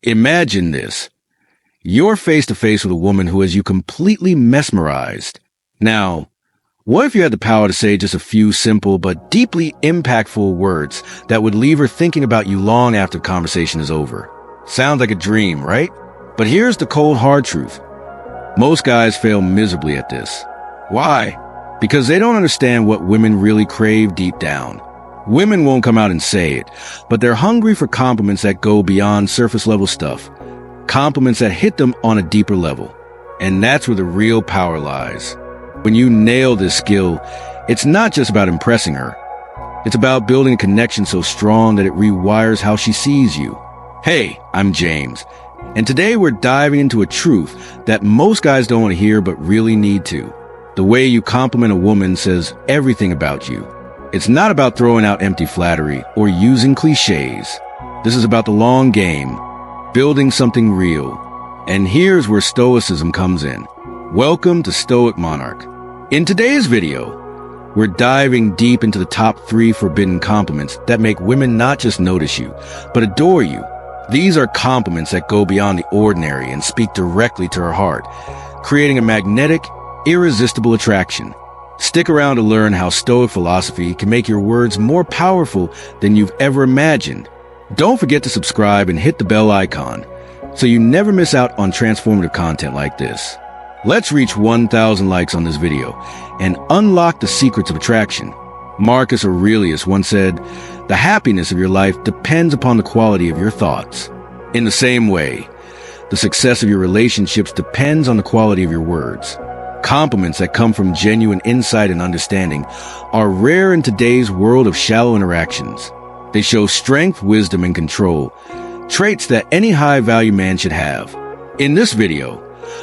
Imagine this. You're face to face with a woman who has you completely mesmerized. Now, what if you had the power to say just a few simple but deeply impactful words that would leave her thinking about you long after the conversation is over? Sounds like a dream, right? But here's the cold, hard truth. Most guys fail miserably at this. Why? Because they don't understand what women really crave deep down. Women won't come out and say it, but they're hungry for compliments that go beyond surface level stuff. Compliments that hit them on a deeper level. And that's where the real power lies. When you nail this skill, it's not just about impressing her. It's about building a connection so strong that it rewires how she sees you. Hey, I'm James, and today we're diving into a truth that most guys don't want to hear but really need to. The way you compliment a woman says everything about you. It's not about throwing out empty flattery or using cliches. This is about the long game, building something real. And here's where Stoicism comes in. Welcome to Stoic Monarch. In today's video, we're diving deep into the top 3 forbidden compliments that make women not just notice you, but adore you. These are compliments that go beyond the ordinary and speak directly to her heart, creating a magnetic, irresistible attraction. Stick around to learn how Stoic philosophy can make your words more powerful than you've ever imagined. Don't forget to subscribe and hit the bell icon so you never miss out on transformative content like this. Let's reach 1,000 likes on this video and unlock the secrets of attraction. Marcus Aurelius once said, "The happiness of your life depends upon the quality of your thoughts." In the same way, the success of your relationships depends on the quality of your words. Compliments that come from genuine insight and understanding are rare in today's world of shallow interactions. They show strength, wisdom, and control, traits that any high-value man should have. In this video,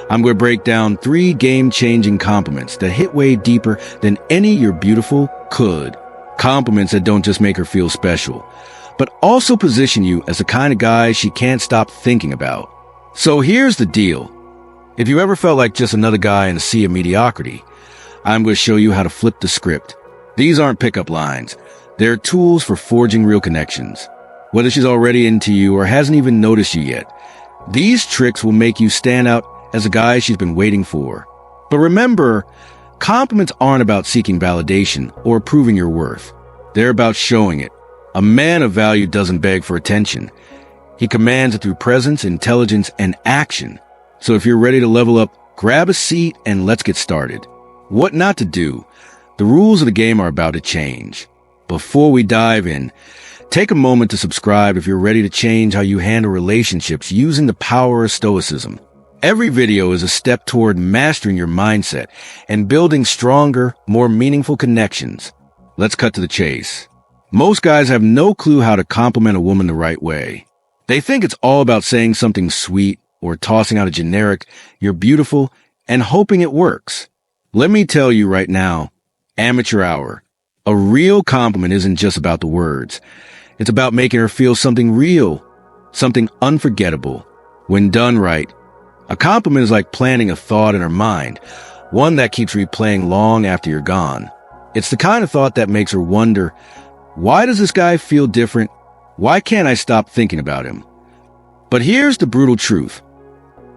I'm going to break down 3 game-changing compliments that hit way deeper than any "you're beautiful" could. Compliments that don't just make her feel special, but also position you as the kind of guy she can't stop thinking about. So here's the deal. If you ever felt like just another guy in a sea of mediocrity, I'm going to show you how to flip the script. These aren't pickup lines. They're tools for forging real connections. Whether she's already into you or hasn't even noticed you yet, these tricks will make you stand out as a guy she's been waiting for. But remember, compliments aren't about seeking validation or proving your worth. They're about showing it. A man of value doesn't beg for attention. He commands it through presence, intelligence, and action. So if you're ready to level up, grab a seat and let's get started. What not to do. The rules of the game are about to change. Before we dive in, take a moment to subscribe if you're ready to change how you handle relationships using the power of Stoicism. Every video is a step toward mastering your mindset and building stronger, more meaningful connections. Let's cut to the chase. Most guys have no clue how to compliment a woman the right way. They think it's all about saying something sweet or tossing out a generic, "you're beautiful," and hoping it works. Let me tell you right now, amateur hour. A real compliment isn't just about the words. It's about making her feel something real, something unforgettable. When done right, a compliment is like planting a thought in her mind, one that keeps replaying long after you're gone. It's the kind of thought that makes her wonder, why does this guy feel different? Why can't I stop thinking about him? But here's the brutal truth.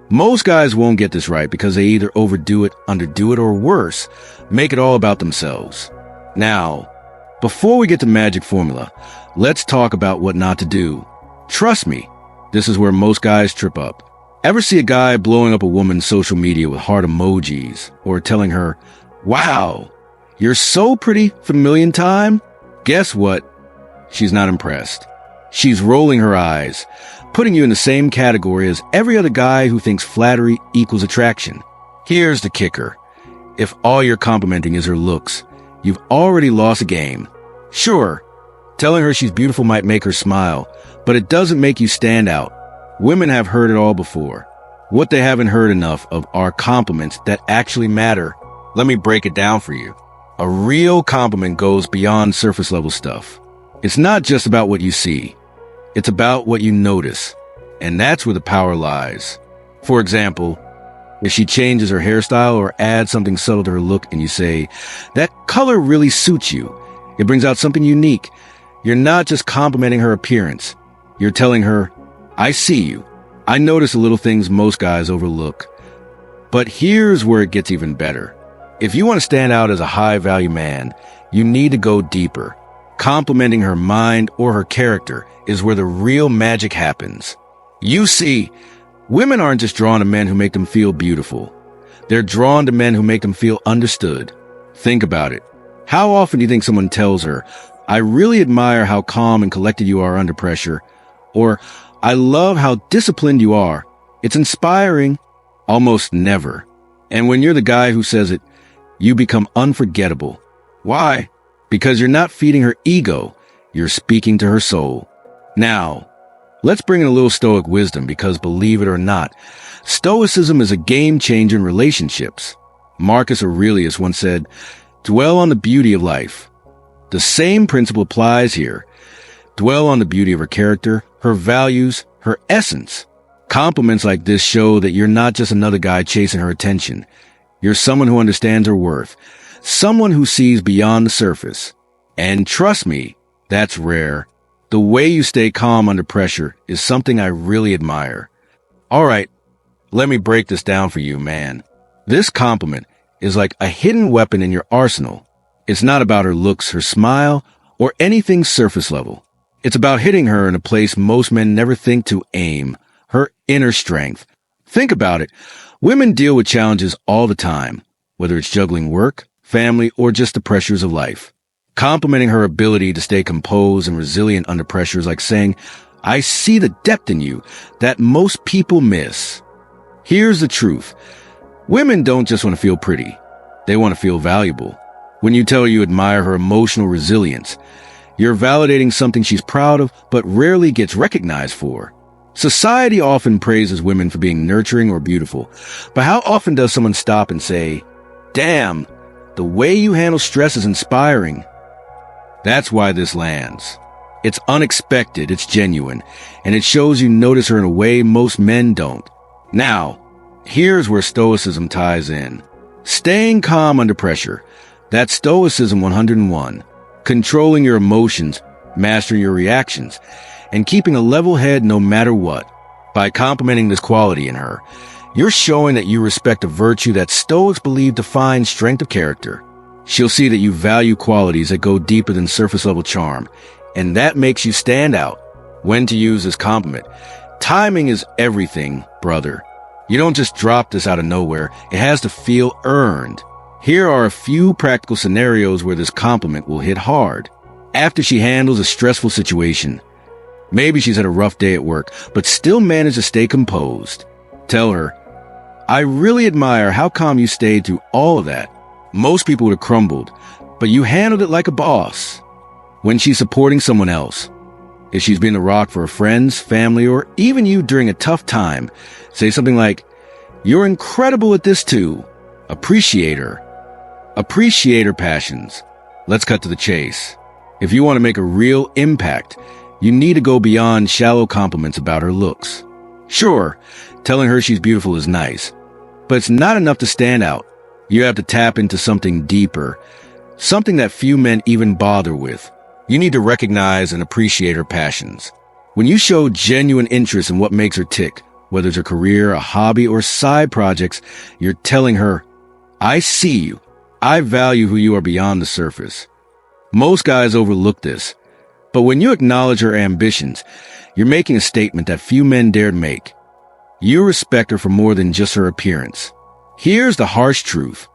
Most guys won't get this right because they either overdo it, underdo it, or worse, make it all about themselves. Now, before we get to magic formula, let's talk about what not to do. Trust me, this is where most guys trip up. Ever see a guy blowing up a woman's social media with heart emojis or telling her, "Wow, you're so pretty for the millionth time"? Guess what? She's not impressed. She's rolling her eyes, putting you in the same category as every other guy who thinks flattery equals attraction. Here's the kicker. If all you're complimenting is her looks, you've already lost a game. Sure, telling her she's beautiful might make her smile, but it doesn't make you stand out. Women have heard it all before. What they haven't heard enough of are compliments that actually matter. Let me break it down for you. A real compliment goes beyond surface level stuff. It's not just about what you see. It's about what you notice. And that's where the power lies. For example, if she changes her hairstyle or adds something subtle to her look and you say, "That color really suits you," it brings out something unique. You're not just complimenting her appearance. You're telling her, "I see you. I notice the little things most guys overlook. But here's where it gets even better. If you want to stand out as a high-value man, you need to go deeper. Complimenting her mind or her character is where the real magic happens. You see, women aren't just drawn to men who make them feel beautiful. They're drawn to men who make them feel understood. Think about it. How often do you think someone tells her, "I really admire how calm and collected you are under pressure," or "I love how disciplined you are. It's inspiring"? Almost never. And when you're the guy who says it, you become unforgettable. Why? Because you're not feeding her ego. You're speaking to her soul. Now, let's bring in a little Stoic wisdom because, believe it or not, Stoicism is a game changer in relationships. Marcus Aurelius once said, "Dwell on the beauty of life." The same principle applies here. Dwell on the beauty of her character, her values, her essence. Compliments like this show that you're not just another guy chasing her attention. You're someone who understands her worth, someone who sees beyond the surface. And trust me, that's rare. The way you stay calm under pressure is something I really admire. All right, let me break this down for you, man. This compliment is like a hidden weapon in your arsenal. It's not about her looks, her smile, or anything surface level. It's about hitting her in a place most men never think to aim, her inner strength. Think about it. Women deal with challenges all the time, whether it's juggling work, family, or just the pressures of life. Complimenting her ability to stay composed and resilient under pressure is like saying, "I see the depth in you that most people miss." Here's the truth. Women don't just want to feel pretty. They want to feel valuable. When you tell her you admire her emotional resilience, you're validating something she's proud of but rarely gets recognized for. Society often praises women for being nurturing or beautiful, but how often does someone stop and say, "Damn, the way you handle stress is inspiring"? That's why this lands. It's unexpected, it's genuine, and it shows you notice her in a way most men don't. Now, here's where Stoicism ties in. Staying calm under pressure. That's Stoicism 101. Controlling your emotions, mastering your reactions, and keeping a level head no matter what. By complimenting this quality in her, you're showing that you respect a virtue that Stoics believe defines strength of character. She'll see that you value qualities that go deeper than surface-level charm, and that makes you stand out. When to use this compliment. Timing is everything, brother. You don't just drop this out of nowhere. It has to feel earned. Here are a few practical scenarios where this compliment will hit hard. After she handles a stressful situation. Maybe she's had a rough day at work, but still managed to stay composed. Tell her, "I really admire how calm you stayed through all of that. Most people would have crumbled, but you handled it like a boss." When she's supporting someone else, if she's been the rock for her friends, family, or even you during a tough time, say something like, "You're incredible at this too." Appreciate her. Appreciate her passions. Let's cut to the chase. If you want to make a real impact, you need to go beyond shallow compliments about her looks. Sure, telling her she's beautiful is nice, but it's not enough to stand out. You have to tap into something deeper, something that few men even bother with. You need to recognize and appreciate her passions. When you show genuine interest in what makes her tick, whether it's her career, a hobby, or side projects, you're telling her, "I see you. I value who you are beyond the surface." Most guys overlook this, but when you acknowledge her ambitions, you're making a statement that few men dared make. You respect her for more than just her appearance. Here's the harsh truth.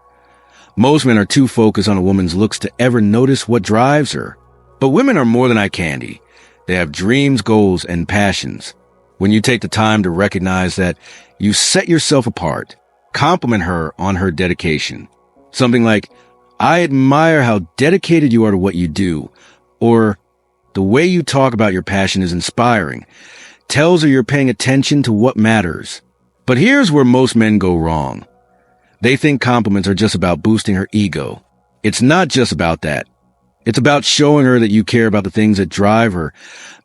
Most men are too focused on a woman's looks to ever notice what drives her. But women are more than eye candy. They have dreams, goals, and passions. When you take the time to recognize that, you set yourself apart. Compliment her on her dedication. Something like, "I admire how dedicated you are to what you do," or "The way you talk about your passion is inspiring." Tells her you're paying attention to what matters. But here's where most men go wrong. They think compliments are just about boosting her ego. It's not just about that. It's about showing her that you care about the things that drive her,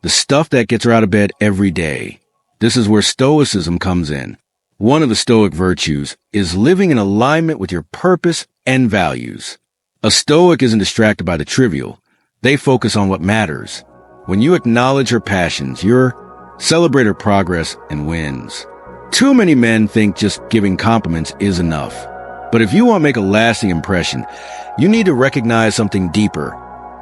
the stuff that gets her out of bed every day. This is where Stoicism comes in. One of the Stoic virtues is living in alignment with your purpose and values. A Stoic isn't distracted by the trivial. They focus on what matters. When you acknowledge her passions, you're Celebrate her progress and wins. Too many men think just giving compliments is enough. But if you want to make a lasting impression, you need to recognize something deeper: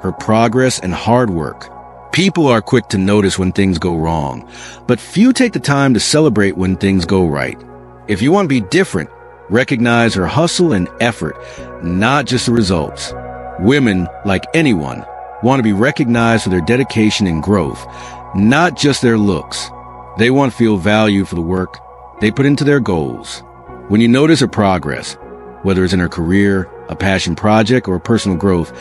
her progress and hard work. People are quick to notice when things go wrong, but few take the time to celebrate when things go right. If you want to be different, recognize her hustle and effort, not just the results. Women, like anyone, want to be recognized for their dedication and growth, not just their looks. They want to feel valued for the work they put into their goals. When you notice her progress, whether it's in her career, a passion project, or personal growth,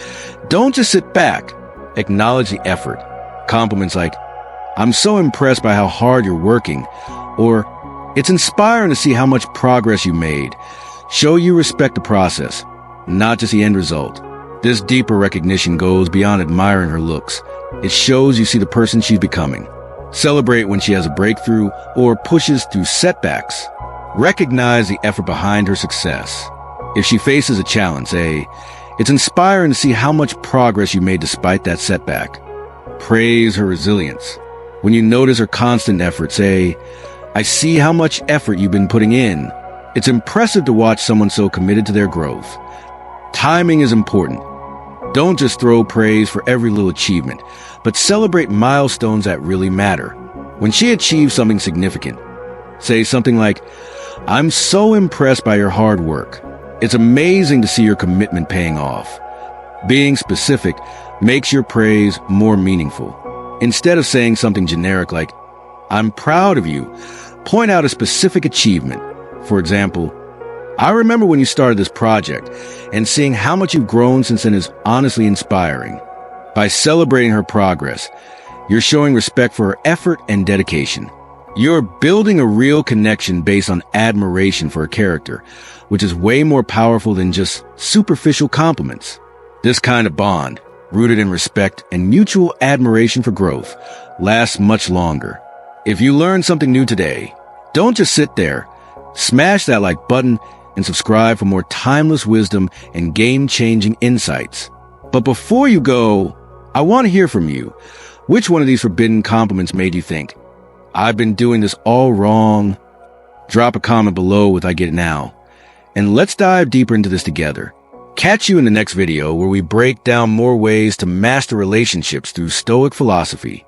don't just sit back. Acknowledge the effort. Compliments like, "I'm so impressed by how hard you're working," or "It's inspiring to see how much progress you made," show you respect the process, not just the end result. This deeper recognition goes beyond admiring her looks. It shows you see the person she's becoming. Celebrate when she has a breakthrough or pushes through setbacks. Recognize the effort behind her success. If she faces a challenge, say, "It's inspiring to see how much progress you made despite that setback." Praise her resilience. When you notice her constant effort, say, "I see how much effort you've been putting in. It's impressive to watch someone so committed to their growth." Timing is important. Don't just throw praise for every little achievement, but celebrate milestones that really matter. When she achieves something significant, say something like, "I'm so impressed by your hard work. It's amazing to see your commitment paying off." Being specific makes your praise more meaningful. Instead of saying something generic like, "I'm proud of you," point out a specific achievement. For example, "I remember when you started this project, and seeing how much you've grown since then is honestly inspiring." By celebrating her progress, you're showing respect for her effort and dedication. You're building a real connection based on admiration for her character, which is way more powerful than just superficial compliments. This kind of bond, rooted in respect and mutual admiration for growth, lasts much longer. If you learned something new today, don't just sit there. Smash that like button and subscribe for more timeless wisdom and game-changing insights. But before you go, I want to hear from you. Which one of these forbidden compliments made you think, "I've been doing this all wrong"? Drop a comment below with "I get it now." And let's dive deeper into this together. Catch you in the next video where we break down more ways to master relationships through Stoic philosophy.